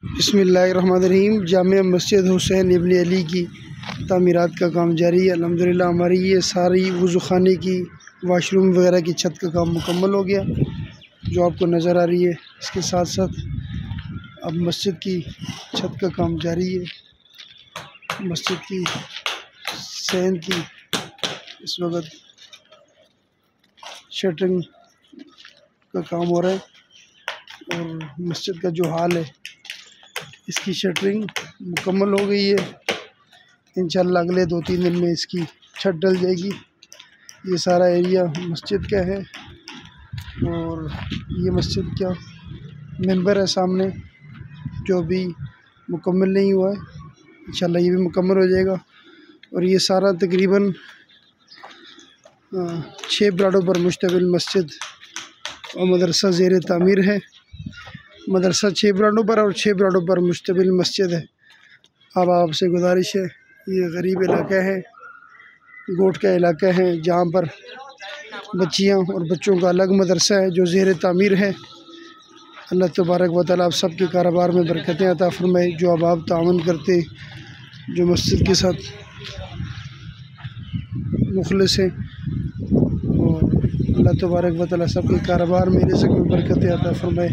बिस्मिल्लाहिर्रहमानिर्रहीम। जामिया मस्जिद हुसैन इब्न अली की तामीरात का काम जारी है। अल्हम्दुलिल्लाह हमारी ये सारी वज़ू ख़ाने की, वाशरूम वगैरह की छत का काम मुकम्मल हो गया, जो आपको नज़र आ रही है। इसके साथ साथ अब मस्जिद की छत का काम जारी है। मस्जिद की सैन की इस वक्त शटरिंग का काम हो रहा है और मस्जिद का जो हाल है, इसकी शटरिंग मुकम्मल हो गई है। इंशाअल्लाह अगले 2-3 दिन में इसकी छत डल जाएगी। ये सारा एरिया मस्जिद का है और ये मस्जिद का मेंबर है सामने, जो अभी मुकम्मल नहीं हुआ है। इंशाअल्लाह ये भी मुकम्मल हो जाएगा। और ये सारा तकरीबन 6 प्लाटों पर मुश्तमिल मस्जिद और मदरसा ज़ेर तामीर है। मदरसा 6 प्लाटों पर और 6 प्लाटों पर मुश्तमिल मस्जिद है। अब आपसे गुजारिश है, ये गरीब इलाका है, गोट का इलाका है, जहाँ पर बच्चियाँ और बच्चों का अलग मदरसा है जो ज़ेर तामीर है। अल्लाह तबारक व तआला आप सब के कारोबार में बरकतें अता फरमाए। जो अब आप तावन करते, जो मस्जिद के साथ मुखलिस हैं, और अल्लाह तबारक व तआला सब के कारोबार में रिज़्क़ में बरकतें अता फरमाए।